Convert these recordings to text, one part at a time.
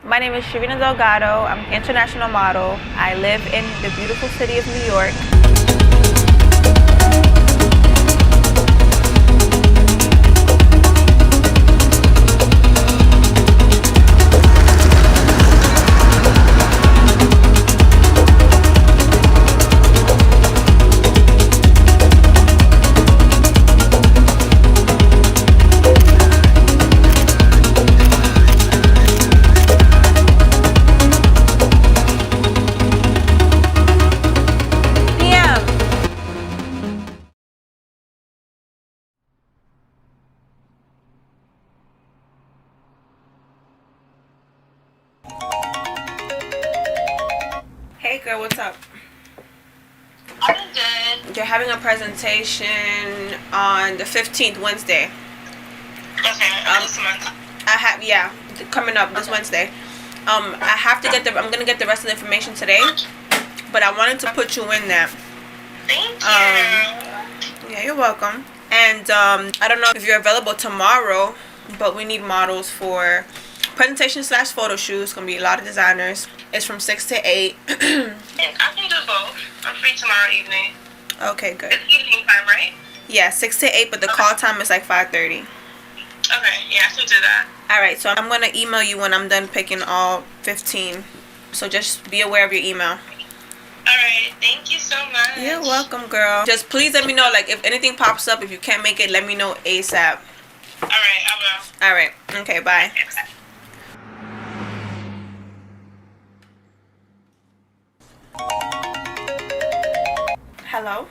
My name is Shereena Delgado. I'm an international model. I live in the beautiful city of New York. Hey girl, what's up? I'm good. You're having a presentation on the 15th, Wednesday. Okay, this month. Coming up this Wednesday. I have to I'm gonna get the rest of the information today, but I wanted to put you in there. Thank you. Yeah, you're welcome. And I don't know if you're available tomorrow, but we need models for presentation / photo shoots. It's gonna be a lot of designers. It's from 6 to 8. I can do both. I'm free tomorrow evening. Okay, good. It's evening time, right? Yeah, 6 to 8, but the call time is like 5:30. Okay, yeah, I can do that. Alright, so I'm gonna email you when I'm done picking all 15. So just be aware of your email. Alright, thank you so much. You're welcome, girl. Just please let me know, like, if anything pops up, if you can't make it, let me know ASAP. Alright, I will. Alright, okay, bye. Okay, bye. Hello?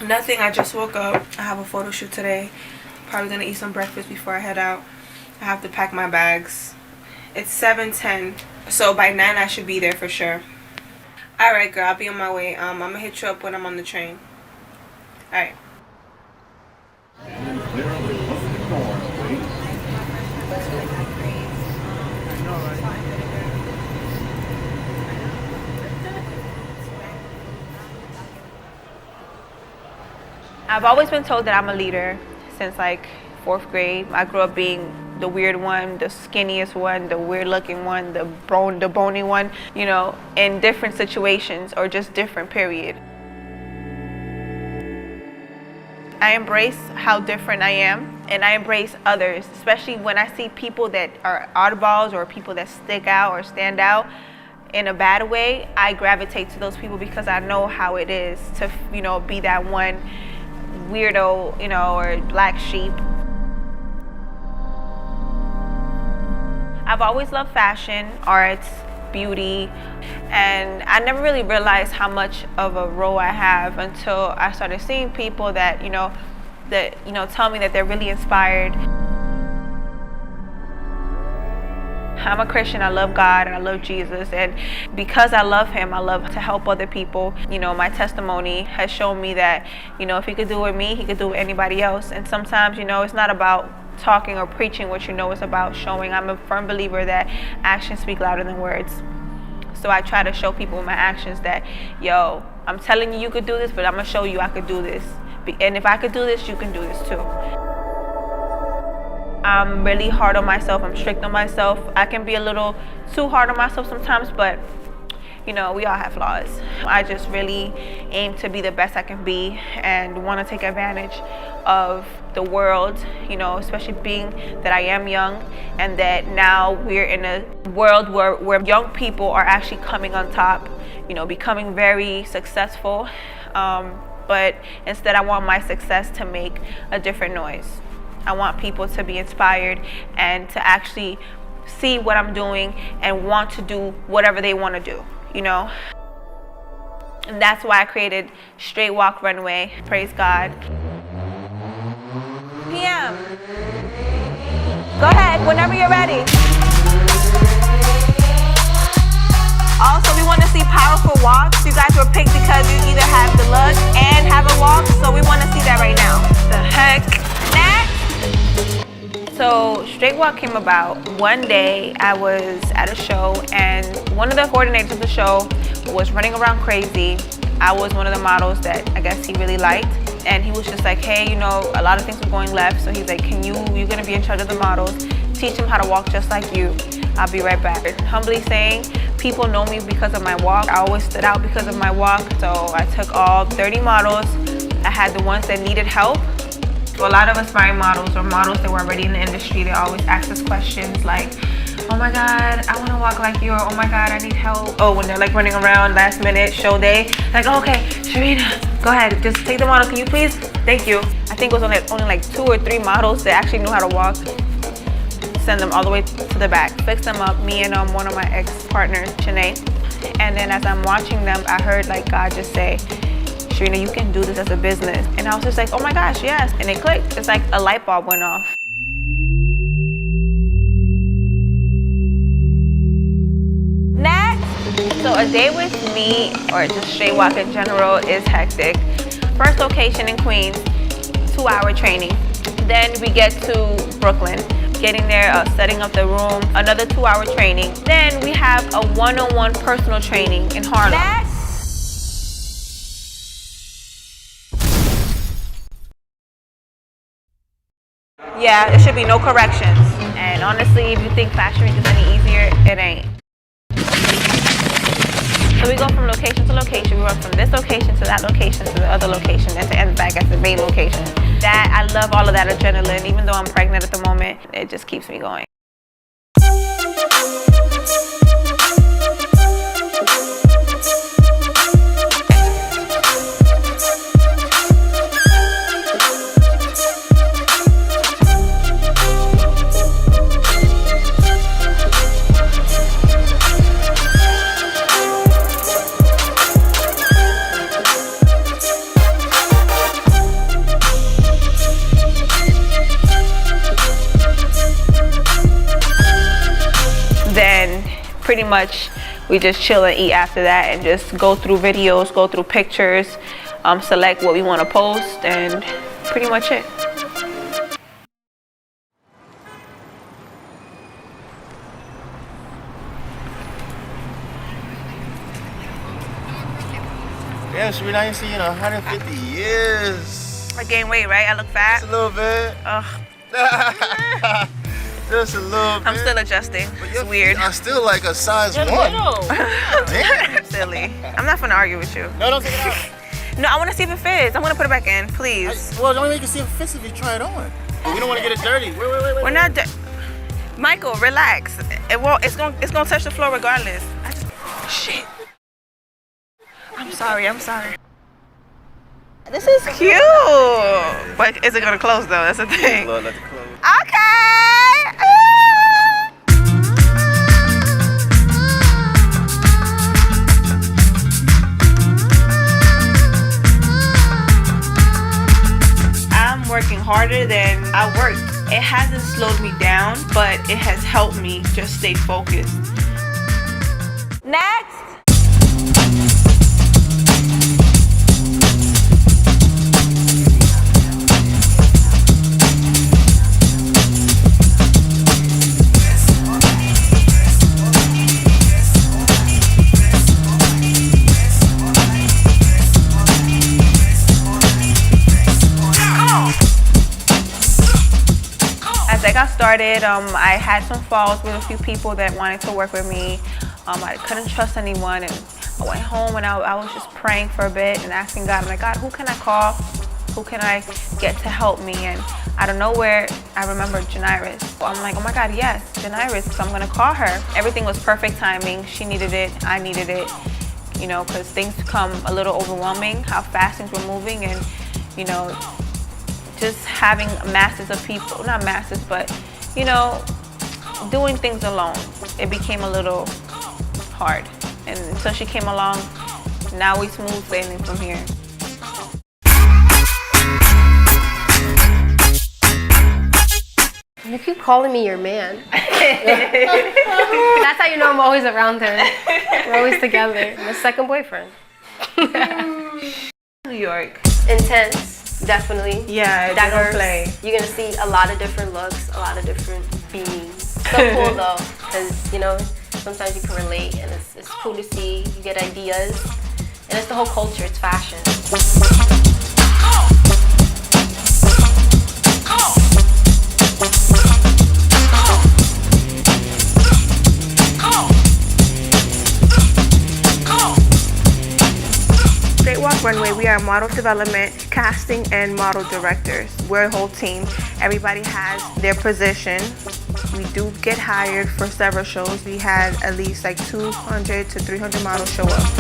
Nothing, I just woke up. I have a photo shoot today. Probably gonna eat some breakfast before I head out. I have to pack my bags. It's 7:10, so by 9 I should be there for sure. Alright girl, I'll be on my way. I'm gonna hit you up when I'm on the train. Alright. I've always been told that I'm a leader since like 4th grade. I grew up being the weird one, the skinniest one, the weird looking one, the bony one, you know, in different situations or just different, period. I embrace how different I am, and I embrace others, especially when I see people that are oddballs or people that stick out or stand out in a bad way. I gravitate to those people because I know how it is to, you know, be that one weirdo, you know, or black sheep. I've always loved fashion, art, beauty, and I never really realized how much of a role I have until I started seeing people that, tell me that they're really inspired. I'm a Christian, I love God, and I love Jesus, and because I love him, I love to help other people. You know, my testimony has shown me that, you know, if he could do it with me, he could do it with anybody else. And sometimes, you know, it's not about talking or preaching what you know, it's about showing. I'm a firm believer that actions speak louder than words. So I try to show people with my actions that, yo, I'm telling you could do this, but I'm gonna show you I could do this. And if I could do this, you can do this too. I'm really hard on myself. I'm strict on myself. I can be a little too hard on myself sometimes, but you know, we all have flaws. I just really aim to be the best I can be and want to take advantage of the world, you know, especially being that I am young and that now we're in a world where young people are actually coming on top, you know, becoming very successful. But instead I want my success to make a different noise. I want people to be inspired and to actually see what I'm doing and want to do whatever they want to do, you know. And that's why I created Straight Walk Runway. Praise God. PM. Go ahead, whenever you're ready. Also, we want to see powerful walks. You guys were picked because you either have the look and have a walk, so we want to see that right now. The heck? Next. So Straight Walk came about. One day I was at a show and one of the coordinators of the show was running around crazy. I was one of the models that I guess he really liked. and he was just like, hey, you know, a lot of things were going left. So he's like, you're gonna be in charge of the models. Teach them how to walk just like you. I'll be right back. Humbly saying, people know me because of my walk. I always stood out because of my walk. So I took all 30 models. I had the ones that needed help. So a lot of aspiring models or models that were already in the industry, they always ask us questions like, oh my God, I want to walk like you, or oh my God, I need help. Oh, when they're like running around last minute, show day, like, oh, okay, Shereena, go ahead, just take the model, can you please? Thank you. I think it was only like 2 or 3 models that actually knew how to walk. Send them all the way to the back, fix them up, me and one of my ex-partners, Shereena. And then as I'm watching them, I heard like God just say, Shereena, you can do this as a business. And I was just like, oh my gosh, yes. And it clicked. It's like a light bulb went off. Next. So a day with me, or just straight walk in general, is hectic. First location in Queens, 2-hour training. Then we get to Brooklyn. Getting there, setting up the room, another 2-hour training. Then we have a one-on-one personal training in Harlem. Yeah, there should be no corrections. And honestly, if you think Fashion Week is any easier, it ain't. So we go from location to location. We run from this location to that location to the other location and to end back at the main location. That, I love all of that adrenaline. Even though I'm pregnant at the moment, it just keeps me going. Pretty much we just chill and eat after that and just go through videos, go through pictures, select what we want to post, and pretty much it. Damn, Shereena, I ain't seen you in 150 years. I gained weight, right? I look fat? Just a little bit. Ugh. Just a little bit. I'm still adjusting. It's weird. I'm still like a size 1. Damn. Silly. I'm not gonna argue with you. No, don't take it out. No, I want to see if it fits. I want to put it back in, please. Well, the only way you can see if it fits if you try it on. But we don't want to get it dirty. Wait. We're not Michael, relax. It's gonna touch the floor regardless. Shit. I'm sorry. This is cute. But is it gonna close though? That's the thing. Let it close. Okay. I'm working harder than I worked. It hasn't slowed me down, but it has helped me just stay focused. Next. As I got started, I had some falls with a few people that wanted to work with me. I couldn't trust anyone, and I went home and I was just praying for a bit and asking God, I'm like, God, who can I call? Who can I get to help me? And out of nowhere, I remembered Janiris. So I'm like, oh my God, yes, Janiris, so I'm gonna call her. Everything was perfect timing. She needed it, I needed it, you know, because things become a little overwhelming, how fast things were moving, and, you know, just having masses of people, not masses, but, you know, doing things alone, it became a little hard. And until she came along, now we smooth sailing from here. You keep calling me your man. That's how you know I'm always around him. We're always together. I'm a second boyfriend. New York. Intense, definitely. Yeah, Diverse. they don't play. You're gonna see a lot of different looks, a lot of different beings. So cool though, because you know, sometimes you can relate, and it's cool to see. You get ideas, and it's the whole culture. It's fashion. are model development, casting, and model directors. We're a whole team. Everybody has their position. We do get hired for several shows. We had at least like 200 to 300 models show up.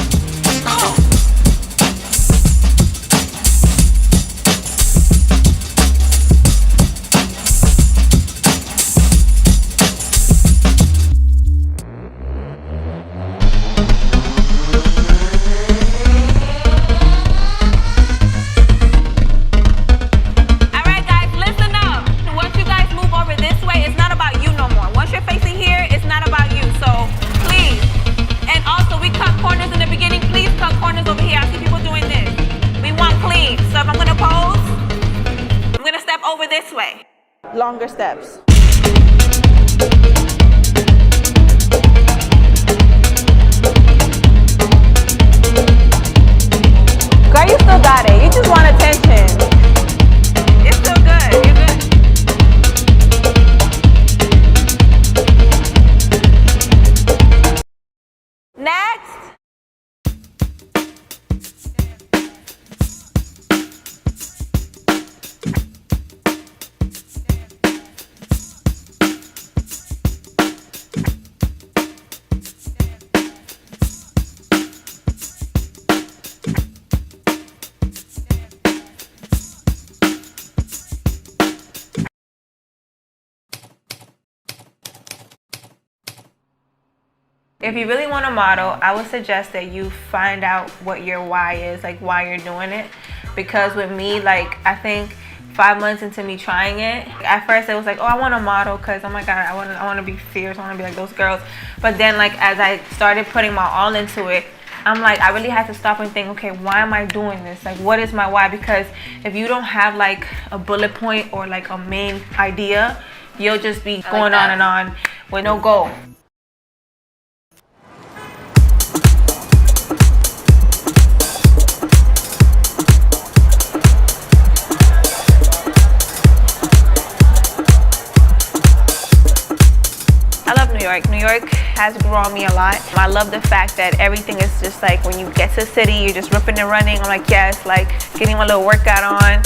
Longer steps. Girl, you still got it. You just want attention. It's still good. You're good. Next. If you really want to model, I would suggest that you find out what your why is, like why you're doing it. Because with me, like I think 5 months into me trying it, at first it was like, oh, I want to model because, oh my God, I want to be fierce, I want to be like those girls. But then like as I started putting my all into it, I'm like, I really had to stop and think, okay, why am I doing this? Like, what is my why? Because if you don't have like a bullet point or like a main idea, you'll just be going on and on with no goal. New York has grown me a lot. I love the fact that everything is just like when you get to the city, you're just ripping and running. I'm like, yes, like getting my little workout on.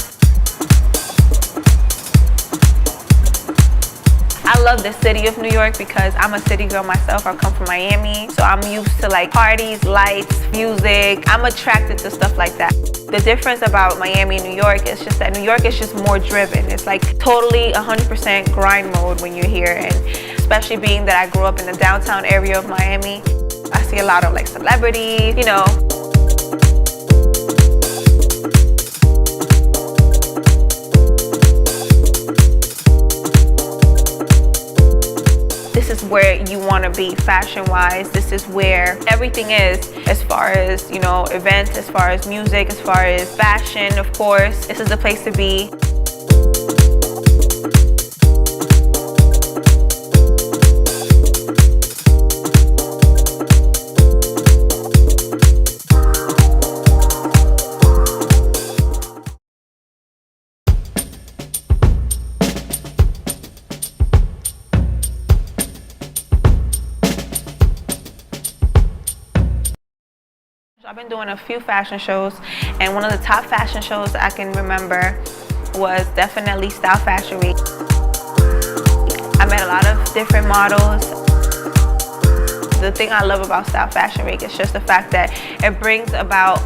I love the city of New York because I'm a city girl myself. I come from Miami, so I'm used to like parties, lights, music. I'm attracted to stuff like that. The difference about Miami and New York is just that New York is just more driven. It's like totally 100% grind mode when you're here, and especially being that I grew up in the downtown area of Miami, I see a lot of like celebrities, you know. This is where you want to be fashion-wise. This is where everything is, as far as, you know, events, as far as music, as far as fashion, of course. This is the place to be. I've been doing a few fashion shows, and one of the top fashion shows I can remember was definitely Style Fashion Week. I met a lot of different models. The thing I love about Style Fashion Week is just the fact that it brings about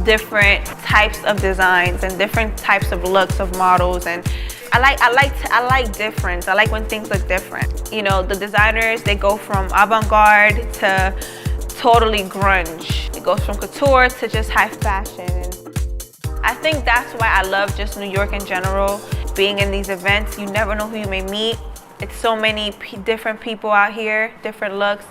different types of designs and different types of looks of models, and I like difference. I like when things look different. You know, the designers, they go from avant-garde to totally grunge. It goes from couture to just high fashion. And I think that's why I love just New York in general. Being in these events, you never know who you may meet. It's so many different people out here, different looks.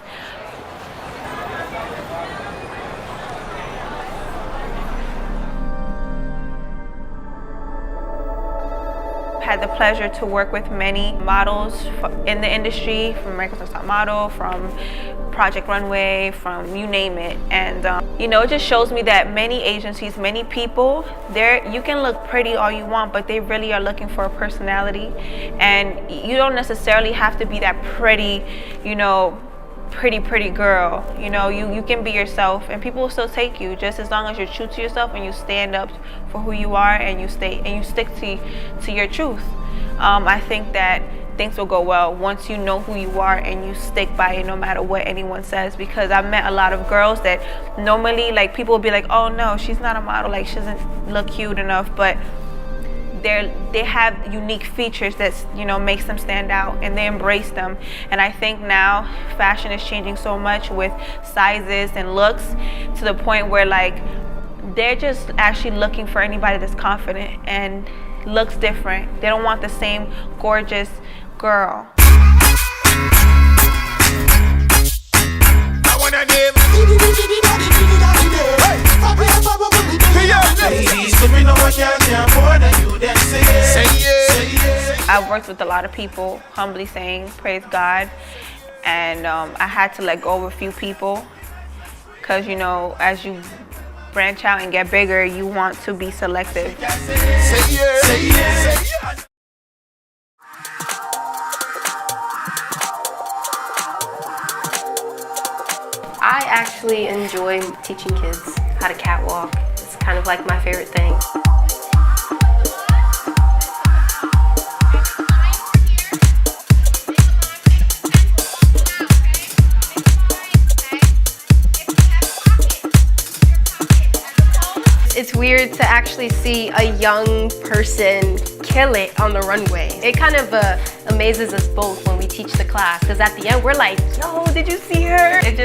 Had the pleasure to work with many models in the industry, from America's Next Top Model, from Project Runway, from you name it. And you know, it just shows me that many agencies, many people, you can look pretty all you want, but they really are looking for a personality. And you don't necessarily have to be that pretty, you know, pretty girl. You know, you can be yourself and people will still take you, just as long as you're true to yourself and you stand up for who you are and you stick to your truth. I think that things will go well once you know who you are and you stick by it no matter what anyone says, because I've met a lot of girls that normally, like, people will be like, oh no, she's not a model, like she doesn't look cute enough, but they have unique features that, you know, makes them stand out, and they embrace them. And I think now fashion is changing so much with sizes and looks to the point where, like, they're just actually looking for anybody that's confident and looks different. They don't want the same gorgeous girl. I've worked with a lot of people, humbly saying, praise God, and I had to let go of a few people because, you know, as you branch out and get bigger, you want to be selective. I actually enjoy teaching kids how to catwalk. It's kind of like my favorite thing. It's weird to actually see a young person kill it on the runway. It kind of amazes us both when we teach the class, because at the end we're like, yo, did you see her? It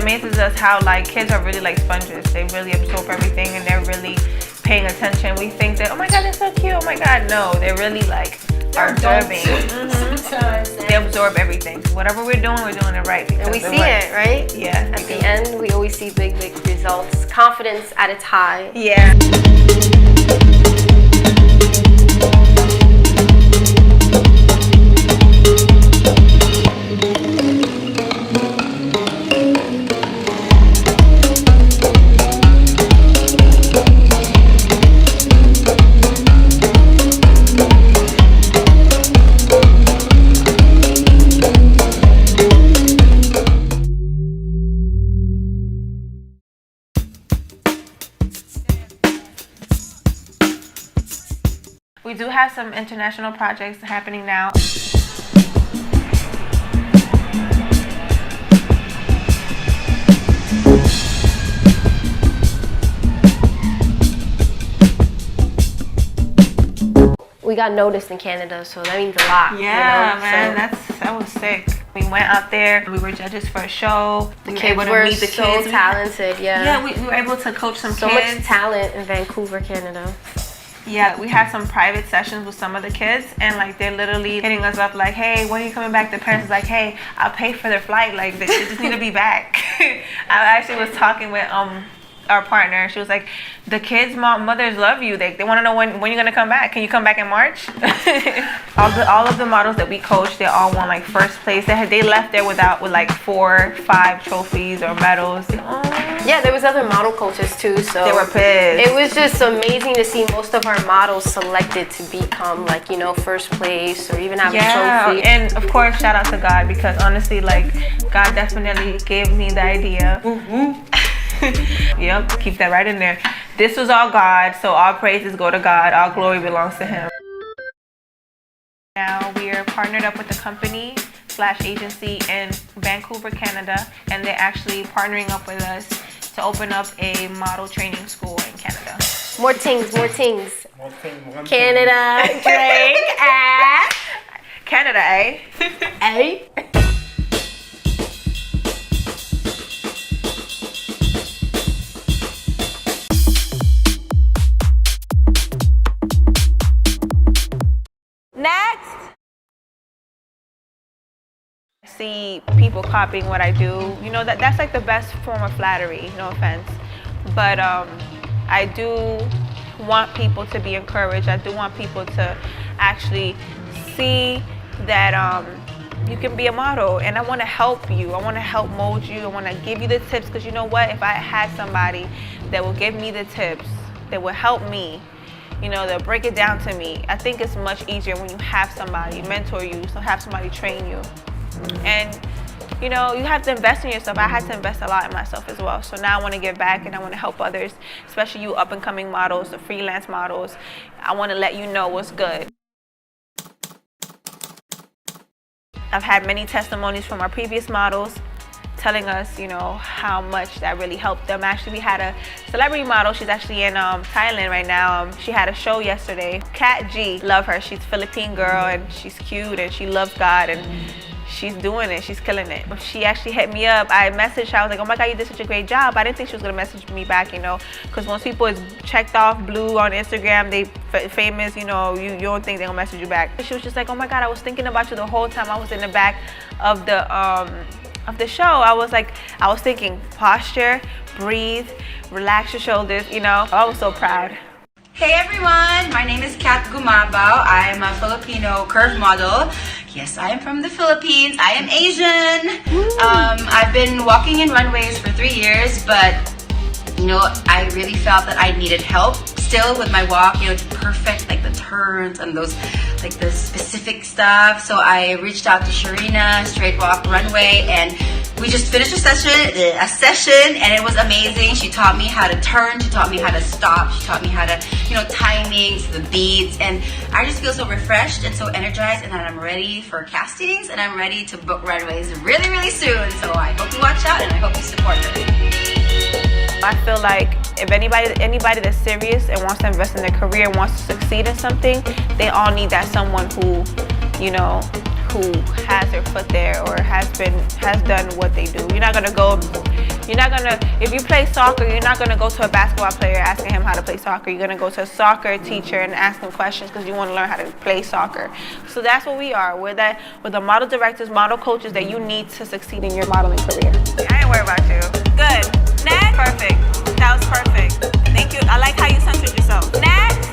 amazes us how, like, kids are really like sponges. They really absorb everything and they're really paying attention. We think that, oh my God, they're so cute, oh my God. No, they're really like absorbing. They absorb everything. So whatever we're doing it right. And we see it, right? Yeah. At the end, we always see big results. Confidence at its high. Yeah. We do have some international projects happening now. We got noticed in Canada, so that means a lot. Yeah, you know? man, so that was sick. We went out there, we were judges for a show. The kids were so talented, yeah. Yeah, we were able to coach some so kids. So much talent in Vancouver, Canada. Yeah, we had some private sessions with some of the kids, and like they're literally hitting us up like, hey, when are you coming back? The parents is like, hey, I'll pay for their flight. Like, they just need to be back. I actually was talking with our partner. She was like, the kids' mothers love you. They want to know when you're gonna come back. Can you come back in March? all of the models that we coached, they all won like first place. They left there with like 4, 5 trophies or medals. Yeah, there was other model coaches too, so they were pissed. It was just amazing to see most of our models selected to become, like, you know, first place or even have a trophy. And of course, shout out to God, because honestly, like, God definitely gave me the idea. Yep, keep that right in there. This was all God, so all praises go to God. All glory belongs to Him. Now we are partnered up with a company/agency in Vancouver, Canada, and they're actually partnering up with us to open up a model training school in Canada. More things. Canada, Drake, Canada, eh? Eh? Next! See people copying what I do. You know, that's like the best form of flattery, no offense. But I do want people to be encouraged. I do want people to actually see that you can be a model, and I want to help you. I want to help mold you. I want to give you the tips, because you know what? If I had somebody that will give me the tips, that will help me, you know, they'll break it down to me. I think it's much easier when you have somebody mentor you, so have somebody train you. And you know, you have to invest in yourself. I had to invest a lot in myself as well. So now I want to give back and I want to help others, especially you up and coming models, the freelance models. I want to let you know what's good. I've had many testimonies from our previous models telling us, you know, how much that really helped them. Actually, we had a celebrity model. She's actually in Thailand right now. She had a show yesterday. Kat G, love her. She's a Philippine girl and she's cute and she loves God and she's doing it. She's killing it. She actually hit me up. I messaged her. I was like, oh my God, you did such a great job. I didn't think she was gonna message me back, you know, because most people is checked off blue on Instagram. They famous, you know, you don't think they're gonna message you back. She was just like, oh my God, I was thinking about you the whole time. I was in the back of the show. I was thinking posture, breathe, relax your shoulders, you know. I was so proud. Hey everyone, my name is Kat Gumabao. I am a Filipino curve model. Yes, I am from the Philippines. I am Asian. I've been walking in runways for 3 years, but you know, I really felt that I needed help still with my walk, you know, to perfect like the turns and those like the specific stuff. So I reached out to Shereena, Straight Walk Runway, and we just finished a session and it was amazing. She taught me how to turn, she taught me how to stop, she taught me how to, you know, timings, the beats, and I just feel so refreshed and so energized, and that I'm ready for castings and I'm ready to book runways really, really soon. So I hope you watch out and I hope you support her. I feel like if anybody that's serious and wants to invest in their career, wants to succeed in something, they all need that someone who, you know, who has their foot there or has done what they do. If you play soccer, you're not gonna go to a basketball player asking him how to play soccer. You're gonna go to a soccer teacher and ask him questions because you want to learn how to play soccer. So that's what we are. We're the model directors, model coaches that you need to succeed in your modeling career. I ain't worried about you. Good. Next. Perfect. That was perfect. Thank you. I like how you centered yourself. Next.